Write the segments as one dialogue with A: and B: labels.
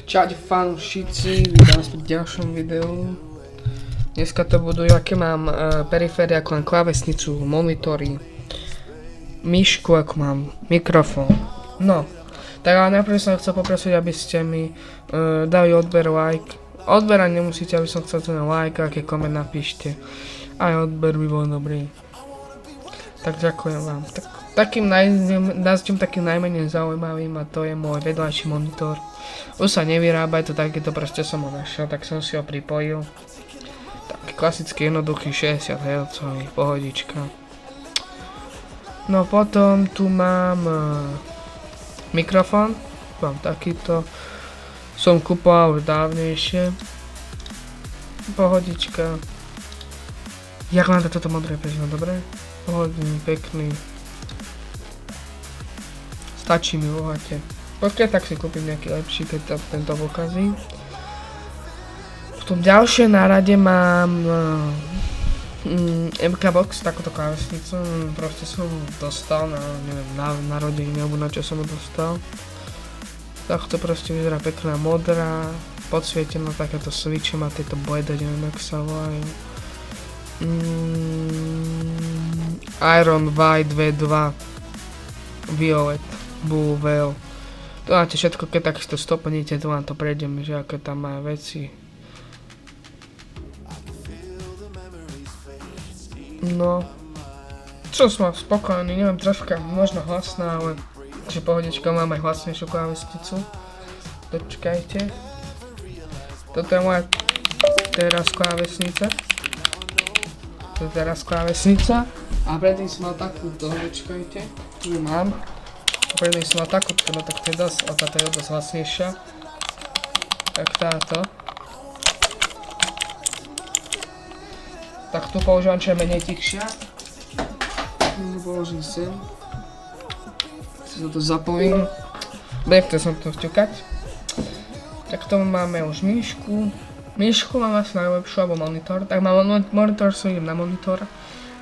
A: Čauť fanúšici, vítam vás pri ďalšom videu. Dneska to budú, aké mám periférie, ako mám klávesnicu, monitory, myšku, ako mám mikrofón. No, tak ale najprv som chcel poprosiť, aby ste mi dali odber, like. Odberať nemusíte, aby som chcel ten like, aký koment napíšte. Aj odber by bol dobrý. Tak ďakujem vám. Takým najmenej zaujímavým, a to je môj vedľajší monitor. Už sa nevyrába, je to takéto, proste som ho našiel, tak som si ho pripojil. Taký klasický jednoduchý 60 Hz, pohodička. No potom tu mám mikrofón, mám takýto. Som kupoval už dávnejšie. Pohodička. Jak mám toto modré pežno, dobre? Pohodný, pekný. Stačí mi bohate. Pokiaľ tak si kúpim nejaký lepší, keď tento pokazí. Potom ďalšie na rade mám MK Box, takúto klávesnicu. Proste som dostal na, neviem, na narodeniny, alebo na čo som ho dostal. Takto proste vyzerá pekná modrá, podsvietená, takéto switche má tieto blede, neviem jak sa volajú. Iron White V2 Violet Blue Veil. To máte všetko, keď tak si to stopníte, tu vám to prejdeme, že aké tam má veci. No, čo som spokojný, neviem, troška možno hlasná, ale že pohodička, mám aj hlasnejšiu klávesnicu. Dočkajte. Toto je moja teraz klávesnica. To je teraz klávesnica. A predtým som mal takúto, dočkajte. Tu mám. Predtým som mal takúto, no tak to je dosť, a táto je dosť hlasnejšia. Tak táto. Tak tu používam, čo je menej tichšia. Tu položím sem. Si to zapojím. Nechcel som to vťukať. Tak k tomu máme už myšku. Myšku mám asi najlepšiu, alebo monitor. Tak mám monitor, so idem na monitor.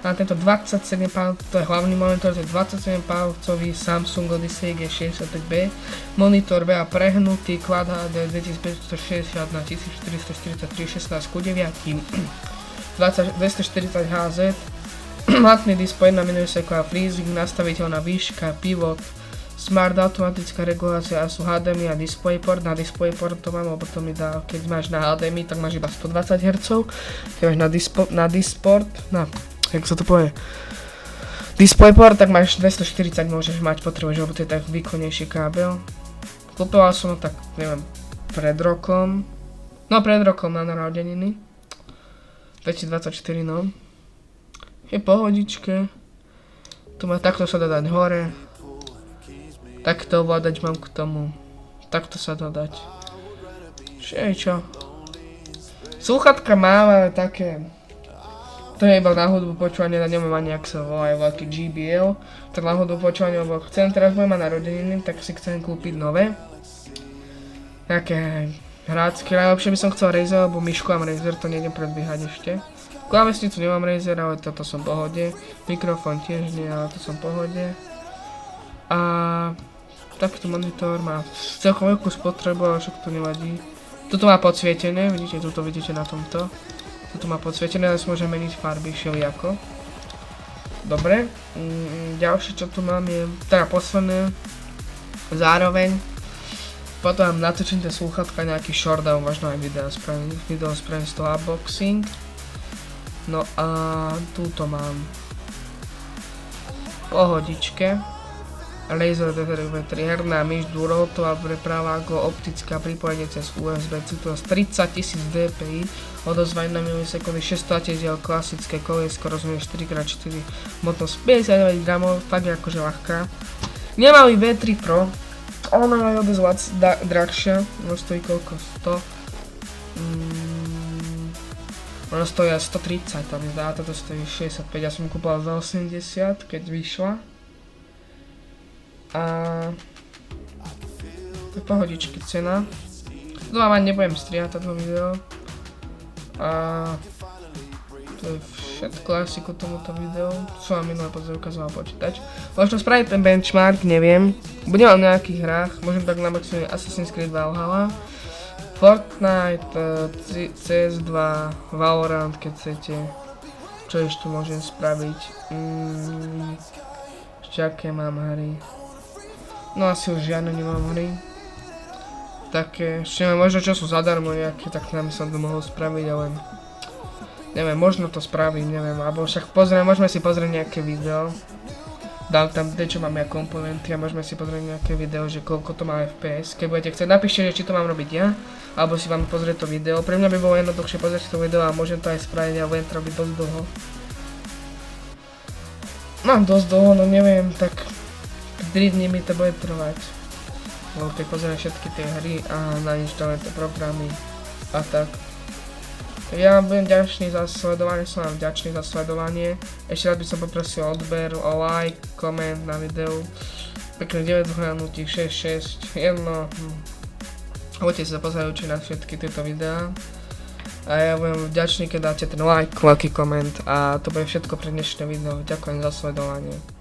A: Mám tento 27 palcový, to je hlavný monitor, to je 27 palcový Samsung Odyssey G65B. Monitor VA prehnutý, Quad HD 2560 na 1443 16:9. 240 Hz. Matný displej na miniseku a freezing, nastaviteľná výška, pivot, smart automatická regulácia a sú HDMI a DisplayPort. Na DisplayPort to mám, lebo to mi dá, keď máš na HDMI, tak máš iba 120 Hz. Keď máš na DisplayPort, jak sa to povie, DisplayPort, tak máš 240, môžeš mať, potrebuješ, lebo to je tak výkonnejší kábel. Kupoval som ho tak, neviem, pred rokom na narodeniny. 2024, no. Je pohodičke. Tu má, takto sa dá dať hore. Takto ovládať mám k tomu. Takto sa dá dať. Čo? Slúchatka mám, ale také. To je iba na hudbu počúvanie, na ňom ani ak sa volajú veľký JBL. Tak na hudbu počúvanie, lebo chcem, teraz budem mať narodeniny, tak si chcem kúpiť nové. Také hrácky, najlepšie by som chcel Razer, lebo myšku mám Razer, to nejdem predbiehať ešte. Klávesnicu nemám Razer, ale toto som v pohode. Mikrofón tiež nie, ale to som v pohode. A takýto monitor má celkom veľkú spotrebu, ale však to nevadí. Tuto má podsvietené, vidíte, tuto vidíte na tomto. Tuto má podsvietené, ale si môžem meniť farby všelijako. Dobre, ďalšie čo tu mám je, teda posledné, zároveň. Potom mám natočím tie slúchatka, nejaký short, alebo možno aj video spravím z toho unboxing. No a túto mám pohodičke. Razer DTV3, herná myš, dôrotová preprava, ako optická pripojenie cez USB, citlosť 30 000 dpi, odozvanie na milisekundy, 600 atieziel, klasické koliesko, rozumie 4x4, hmotnosť 59 gramov, fakt je akože ľahká. Nemali V3 Pro, ona je o dosť drahšia, ono stojí koľko? 100? Ono stojí 130, tam mi zdá, toto stojí 65, ja som kúpal za 80, keď vyšla. A to je pohodičky cena. Tu vám ani nebudem strihať toto video. A to je všetko asi ku tomuto videu. Som vám minulé ukazoval počítač. Možno spraviť ten benchmark, neviem. Budem v nejakých hrách, môžem tak na maximum Assassin's Creed Valhalla. Fortnite, CS2, Valorant, keď chcete. Čo ešte môžem spraviť? Ešte aké mám hry? No asi už žiadne nemám hry. Také, ešte možno čo sú zadarmo nejaké, tak nám som to mohol spraviť, ale neviem, možno to spravím, neviem, alebo však môžeme si pozrieť nejaké video. Dám tam, čo mám ja komponenty a môžeme si pozrieť nejaké video, že koľko to má FPS. Keď budete chcieť, napíšte, či to mám robiť ja, alebo si vám pozrieť to video. Pre mňa by bolo jednoduchšie pozrieť to video a môžem to aj spraviť, ale budem to robiť dosť dlho. Mám dosť dlho, no neviem, tak 3 dní mi to bude trvať. Lebo keď pozriem všetky tie hry a nainštalujem tie programy a tak. Ja budem vďačný za sledovanie, som vám vďačný za sledovanie. Ešte raz by som poprosil odber, o like, koment na videu. Pekne 9 zhľadnutí, 6, 6, 1. Poďte sa pozrieť na všetky tieto videá. A ja budem vďačný, keď dáte ten like, veľký koment a to bude všetko pre dnešné video. Ďakujem za sledovanie.